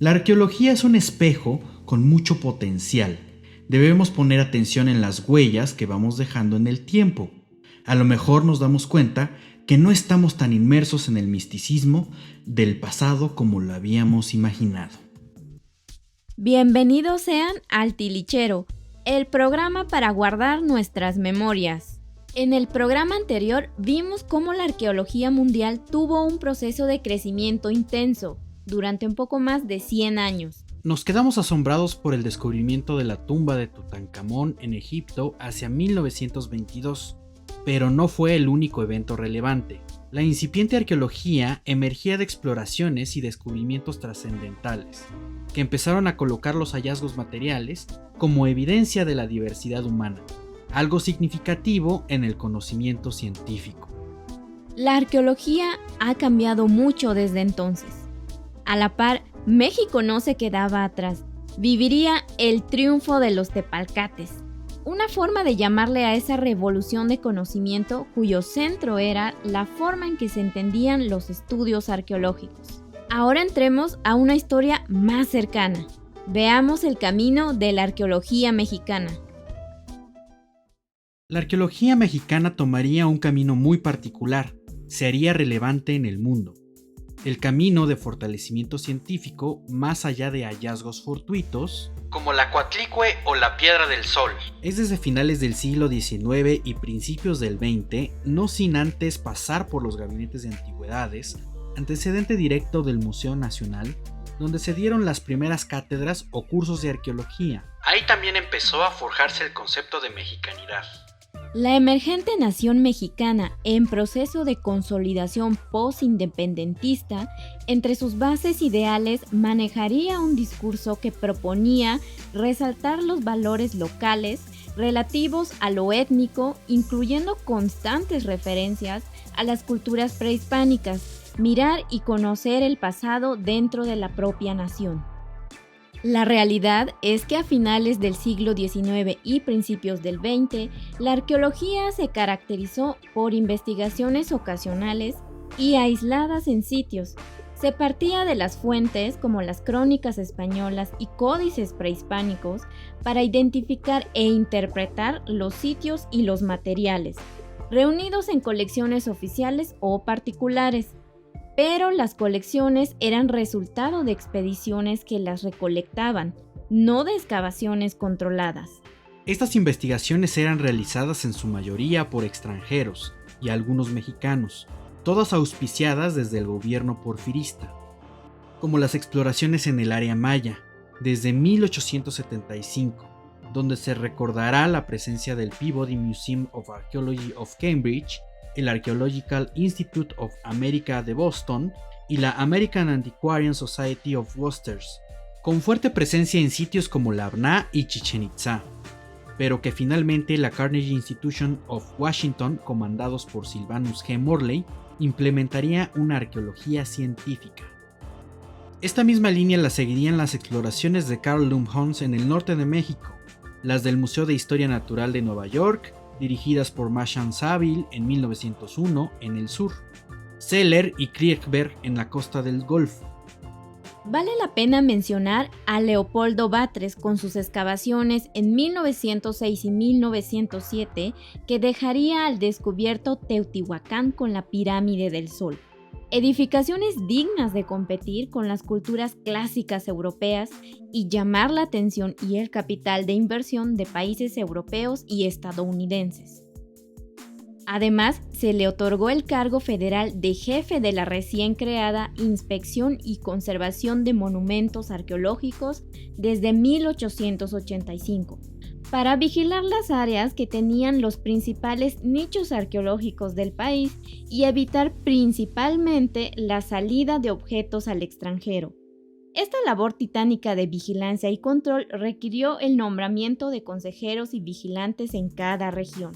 La arqueología es un espejo con mucho potencial. Debemos poner atención en las huellas que vamos dejando en el tiempo. A lo mejor nos damos cuenta que no estamos tan inmersos en el misticismo del pasado como lo habíamos imaginado. Bienvenidos sean al Tilichero, el programa para guardar nuestras memorias. En el programa anterior vimos cómo la arqueología mundial tuvo un proceso de crecimiento intenso durante un poco más de 100 años. Nos quedamos asombrados por el descubrimiento de la tumba de Tutankamón en Egipto hacia 1922, pero no fue el único evento relevante. La incipiente arqueología emergía de exploraciones y descubrimientos trascendentales, que empezaron a colocar los hallazgos materiales como evidencia de la diversidad humana, algo significativo en el conocimiento científico. La arqueología ha cambiado mucho desde entonces. A la par, México no se quedaba atrás. Viviría el triunfo de los tepalcates, una forma de llamarle a esa revolución de conocimiento cuyo centro era la forma en que se entendían los estudios arqueológicos. Ahora entremos a una historia más cercana. Veamos el camino de la arqueología mexicana. La arqueología mexicana tomaría un camino muy particular, se haría relevante en el mundo. El camino de fortalecimiento científico más allá de hallazgos fortuitos, como la Coatlicue o la Piedra del Sol. Es desde finales del siglo XIX y principios del XX, no sin antes pasar por los gabinetes de antigüedades, antecedente directo del Museo Nacional, donde se dieron las primeras cátedras o cursos de arqueología. Ahí también empezó a forjarse el concepto de mexicanidad. La emergente nación mexicana, en proceso de consolidación post-independentista, entre sus bases ideales manejaría un discurso que proponía resaltar los valores locales relativos a lo étnico, incluyendo constantes referencias a las culturas prehispánicas, mirar y conocer el pasado dentro de la propia nación. La realidad es que a finales del siglo XIX y principios del XX, la arqueología se caracterizó por investigaciones ocasionales y aisladas en sitios. Se partía de las fuentes como las crónicas españolas y códices prehispánicos para identificar e interpretar los sitios y los materiales, reunidos en colecciones oficiales o particulares. Pero las colecciones eran resultado de expediciones que las recolectaban, no de excavaciones controladas. Estas investigaciones eran realizadas en su mayoría por extranjeros y algunos mexicanos, todas auspiciadas desde el gobierno porfirista, como las exploraciones en el área maya, desde 1875, donde se recordará la presencia del Peabody Museum of Archaeology of Cambridge, el Archaeological Institute of America de Boston y la American Antiquarian Society of Worcester, con fuerte presencia en sitios como Labná y Chichén Itzá, pero que finalmente la Carnegie Institution of Washington, comandados por Sylvanus G. Morley, implementaría una arqueología científica. Esta misma línea la seguirían las exploraciones de Carl Lumhans en el norte de México, las del Museo de Historia Natural de Nueva York, dirigidas por Marchand Saville en 1901 en el sur, Seller y Kriegberg en la costa del Golfo. Vale la pena mencionar a Leopoldo Batres con sus excavaciones en 1906 y 1907 que dejaría al descubierto Teotihuacán con la Pirámide del Sol. Edificaciones dignas de competir con las culturas clásicas europeas y llamar la atención y el capital de inversión de países europeos y estadounidenses. Además, se le otorgó el cargo federal de jefe de la recién creada Inspección y Conservación de Monumentos Arqueológicos desde 1885, para vigilar las áreas que tenían los principales nichos arqueológicos del país y evitar principalmente la salida de objetos al extranjero. Esta labor titánica de vigilancia y control requirió el nombramiento de consejeros y vigilantes en cada región.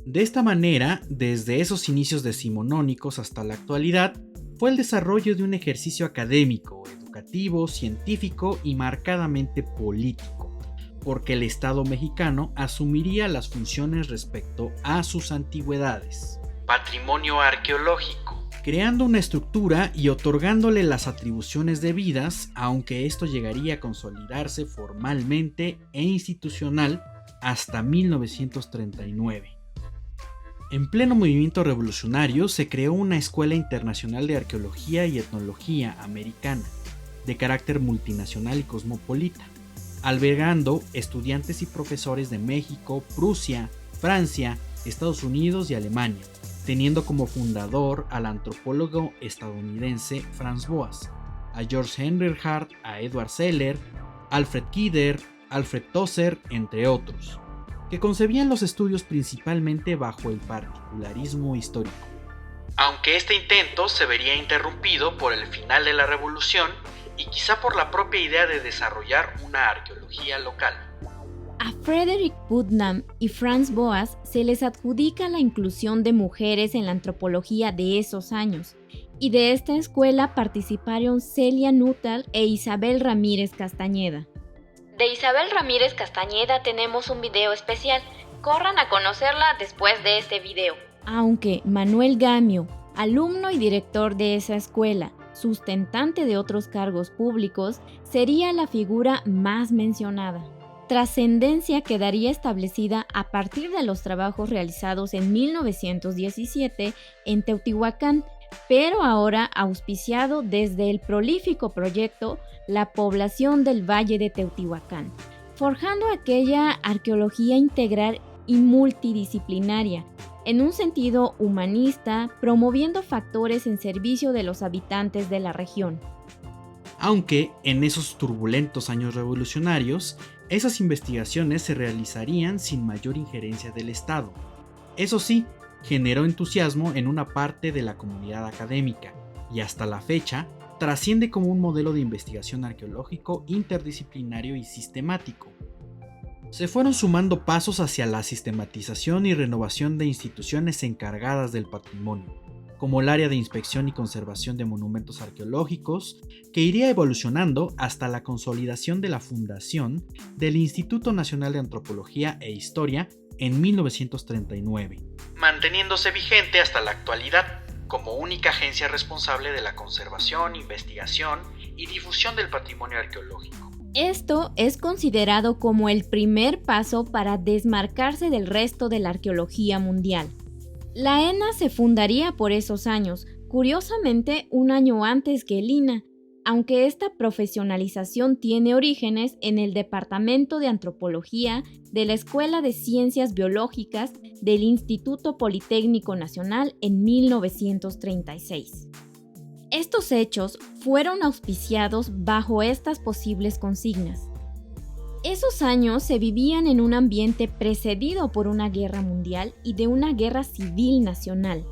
De esta manera, desde esos inicios decimonónicos hasta la actualidad, fue el desarrollo de un ejercicio académico, educativo, científico y marcadamente político, porque el Estado mexicano asumiría las funciones respecto a sus antigüedades. Patrimonio arqueológico. creando una estructura y otorgándole las atribuciones debidas, aunque esto llegaría a consolidarse formalmente e institucional hasta 1939. En pleno movimiento revolucionario se creó una Escuela Internacional de Arqueología y Etnología Americana, de carácter multinacional y cosmopolita, albergando estudiantes y profesores de México, Prusia, Francia, Estados Unidos y Alemania, teniendo como fundador al antropólogo estadounidense Franz Boas, a George Henry Hart, a Edward Seller, Alfred Kidder, Alfred Tozer, entre otros, que concebían los estudios principalmente bajo el particularismo histórico. Aunque este intento se vería interrumpido por el final de la Revolución y quizá por la propia idea de desarrollar una arqueología local. A Frederick Putnam y Franz Boas se les adjudica la inclusión de mujeres en la antropología de esos años, y de esta escuela participaron Celia Nuttall e Isabel Ramírez Castañeda. De Isabel Ramírez Castañeda tenemos un video especial, corran a conocerla después de este video. Aunque Manuel Gamio, alumno y director de esa escuela, sustentante de otros cargos públicos, sería la figura más mencionada. Trascendencia quedaría establecida a partir de los trabajos realizados en 1917 en Teotihuacán, pero ahora auspiciado desde el prolífico proyecto La Población del Valle de Teotihuacán, forjando aquella arqueología integral y multidisciplinaria, en un sentido humanista, promoviendo factores en servicio de los habitantes de la región. Aunque en esos turbulentos años revolucionarios, esas investigaciones se realizarían sin mayor injerencia del Estado. Eso sí, generó entusiasmo en una parte de la comunidad académica y hasta la fecha trasciende como un modelo de investigación arqueológico interdisciplinario y sistemático. Se fueron sumando pasos hacia la sistematización y renovación de instituciones encargadas del patrimonio, como el área de inspección y conservación de monumentos arqueológicos, que iría evolucionando hasta la consolidación de la fundación del Instituto Nacional de Antropología e Historia en 1939, manteniéndose vigente hasta la actualidad como única agencia responsable de la conservación, investigación y difusión del patrimonio arqueológico. Esto es considerado como el primer paso para desmarcarse del resto de la arqueología mundial. La ENA se fundaría por esos años, curiosamente un año antes que el INAH, aunque esta profesionalización tiene orígenes en el Departamento de Antropología de la Escuela de Ciencias Biológicas del Instituto Politécnico Nacional en 1936. Estos hechos fueron auspiciados bajo estas posibles consignas. Esos años se vivían en un ambiente precedido por una guerra mundial y de una guerra civil nacional,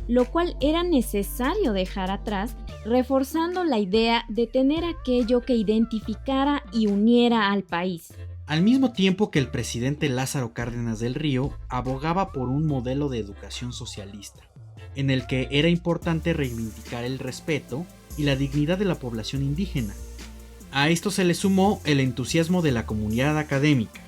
lo cual era necesario dejar atrás, reforzando la idea de tener aquello que identificara y uniera al país. Al mismo tiempo que el presidente Lázaro Cárdenas del Río abogaba por un modelo de educación socialista, en el que era importante reivindicar el respeto y la dignidad de la población indígena. A esto se le sumó el entusiasmo de la comunidad académica,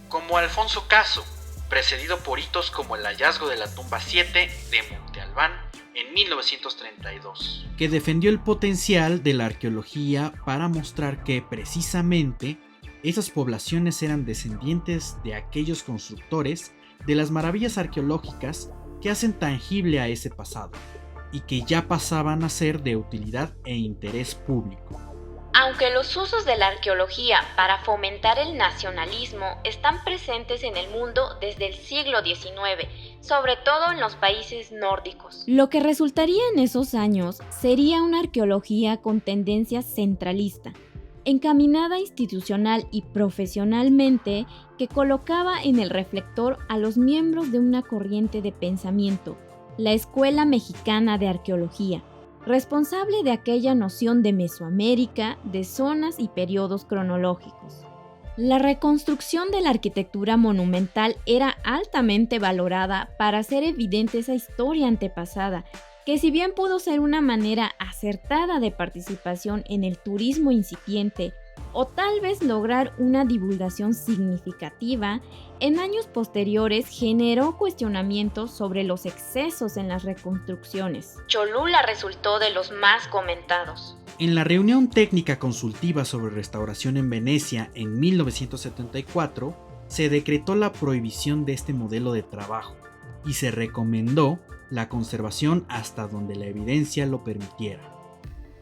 como Alfonso Caso, precedido por hitos como el hallazgo de la tumba 7 de Monte Albán en 1932, que defendió el potencial de la arqueología para mostrar que, precisamente, esas poblaciones eran descendientes de aquellos constructores de las maravillas arqueológicas que hacen tangible a ese pasado, y que ya pasaban a ser de utilidad e interés público. Aunque los usos de la arqueología para fomentar el nacionalismo están presentes en el mundo desde el siglo XIX, sobre todo en los países nórdicos. Lo que resultaría en esos años sería una arqueología con tendencia centralista, encaminada institucional y profesionalmente, que colocaba en el reflector a los miembros de una corriente de pensamiento, la Escuela Mexicana de Arqueología, responsable de aquella noción de Mesoamérica, de zonas y periodos cronológicos. La reconstrucción de la arquitectura monumental era altamente valorada para hacer evidente esa historia antepasada, que si bien pudo ser una manera acertada de participación en el turismo incipiente o tal vez lograr una divulgación significativa, en años posteriores generó cuestionamientos sobre los excesos en las reconstrucciones. Cholula resultó de los más comentados. En la reunión técnica consultiva sobre restauración en Venecia en 1974, se decretó la prohibición de este modelo de trabajo y se recomendó la conservación hasta donde la evidencia lo permitiera.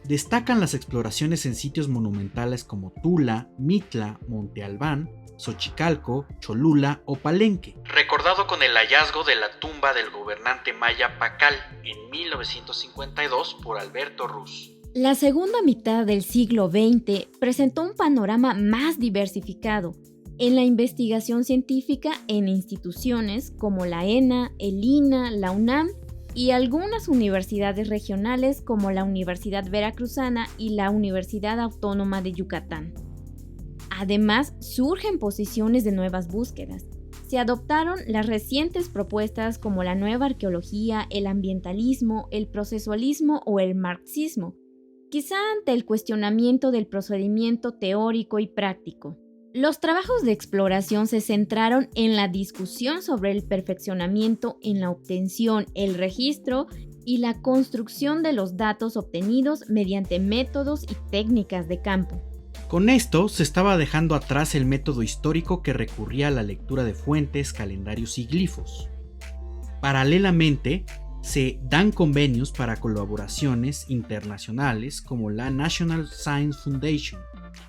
Destacan las exploraciones en sitios monumentales como Tula, Mitla, Monte Albán, Xochicalco, Cholula o Palenque, recordado con el hallazgo de la tumba del gobernante maya Pacal en 1952 por Alberto Ruz. La segunda mitad del siglo XX presentó un panorama más diversificado en la investigación científica en instituciones como la ENA, el INA, la UNAM y algunas universidades regionales como la Universidad Veracruzana y la Universidad Autónoma de Yucatán. Además, surgen posiciones de nuevas búsquedas. Se adoptaron las recientes propuestas como la nueva arqueología, el ambientalismo, el procesualismo o el marxismo, quizá ante el cuestionamiento del procedimiento teórico y práctico. Los trabajos de exploración se centraron en la discusión sobre el perfeccionamiento en la obtención, el registro y la construcción de los datos obtenidos mediante métodos y técnicas de campo. Con esto se estaba dejando atrás el método histórico que recurría a la lectura de fuentes, calendarios y glifos. Paralelamente, se dan convenios para colaboraciones internacionales como la National Science Foundation,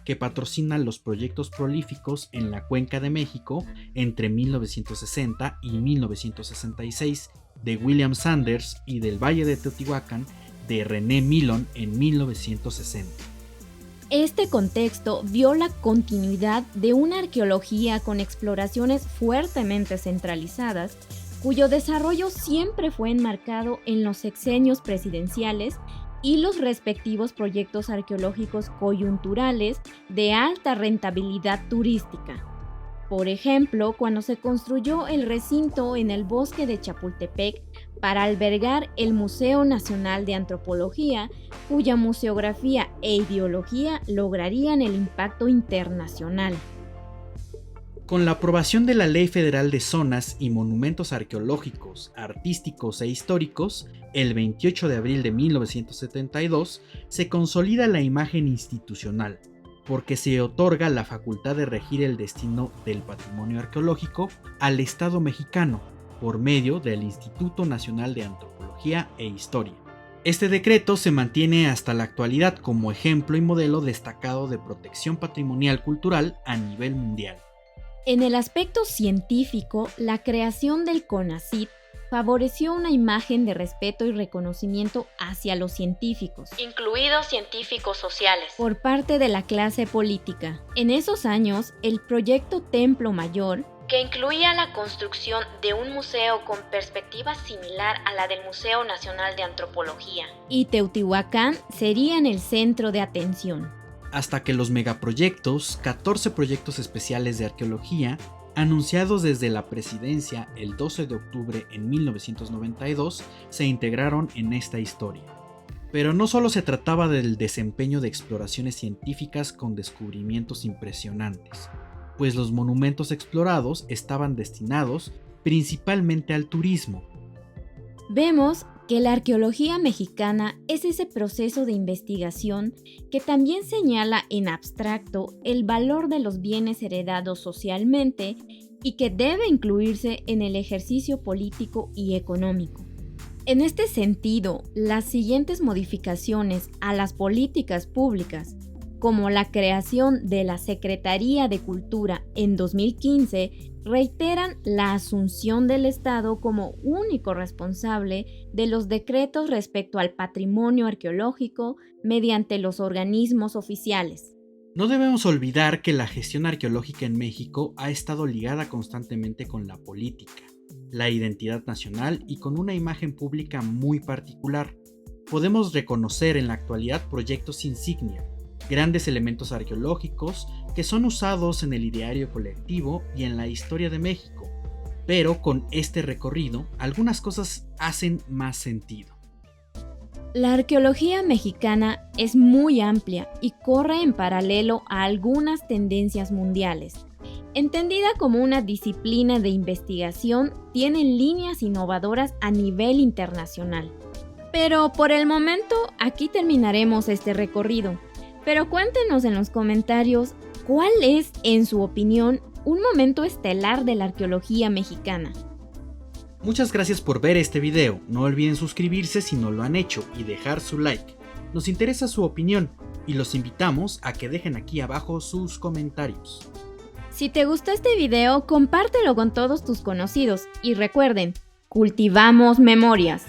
que patrocina los proyectos prolíficos en la Cuenca de México entre 1960 y 1966 de William Sanders y del Valle de Teotihuacán de René Milón en 1960. Este contexto vio la continuidad de una arqueología con exploraciones fuertemente centralizadas, cuyo desarrollo siempre fue enmarcado en los sexenios presidenciales y los respectivos proyectos arqueológicos coyunturales de alta rentabilidad turística. Por ejemplo, cuando se construyó el recinto en el bosque de Chapultepec para albergar el Museo Nacional de Antropología, cuya museografía e ideología lograrían el impacto internacional. Con la aprobación de la Ley Federal de Zonas y Monumentos Arqueológicos, Artísticos e Históricos, el 28 de abril de 1972, se consolida la imagen institucional, porque se otorga la facultad de regir el destino del patrimonio arqueológico al Estado mexicano, por medio del Instituto Nacional de Antropología e Historia. Este decreto se mantiene hasta la actualidad como ejemplo y modelo destacado de protección patrimonial cultural a nivel mundial. En el aspecto científico, la creación del CONACYT favoreció una imagen de respeto y reconocimiento hacia los científicos, incluidos científicos sociales, por parte de la clase política. En esos años, el proyecto Templo Mayor, que incluía la construcción de un museo con perspectiva similar a la del Museo Nacional de Antropología, y Teotihuacán serían el centro de atención. Hasta que los megaproyectos, 14 proyectos especiales de arqueología, anunciados desde la presidencia el 12 de octubre en 1992, se integraron en esta historia. Pero no solo se trataba del desempeño de exploraciones científicas con descubrimientos impresionantes, pues los monumentos explorados estaban destinados principalmente al turismo. Vemos que la arqueología mexicana es ese proceso de investigación que también señala en abstracto el valor de los bienes heredados socialmente y que debe incluirse en el ejercicio político y económico. En este sentido, las siguientes modificaciones a las políticas públicas, como la creación de la Secretaría de Cultura en 2015, reiteran la asunción del Estado como único responsable de los decretos respecto al patrimonio arqueológico mediante los organismos oficiales. No debemos olvidar que la gestión arqueológica en México ha estado ligada constantemente con la política, la identidad nacional y con una imagen pública muy particular. Podemos reconocer en la actualidad proyectos insignia, grandes elementos arqueológicos que son usados en el ideario colectivo y en la historia de México, pero con este recorrido algunas cosas hacen más sentido. La arqueología mexicana es muy amplia y corre en paralelo a algunas tendencias mundiales. Entendida como una disciplina de investigación, tiene líneas innovadoras a nivel internacional. Pero por el momento, aquí terminaremos este recorrido. Pero cuéntenos en los comentarios cuál es, en su opinión, un momento estelar de la arqueología mexicana. Muchas gracias por ver este video, no olviden suscribirse si no lo han hecho y dejar su like. Nos interesa su opinión y los invitamos a que dejen aquí abajo sus comentarios. Si te gustó este video, compártelo con todos tus conocidos y recuerden, cultivamos memorias.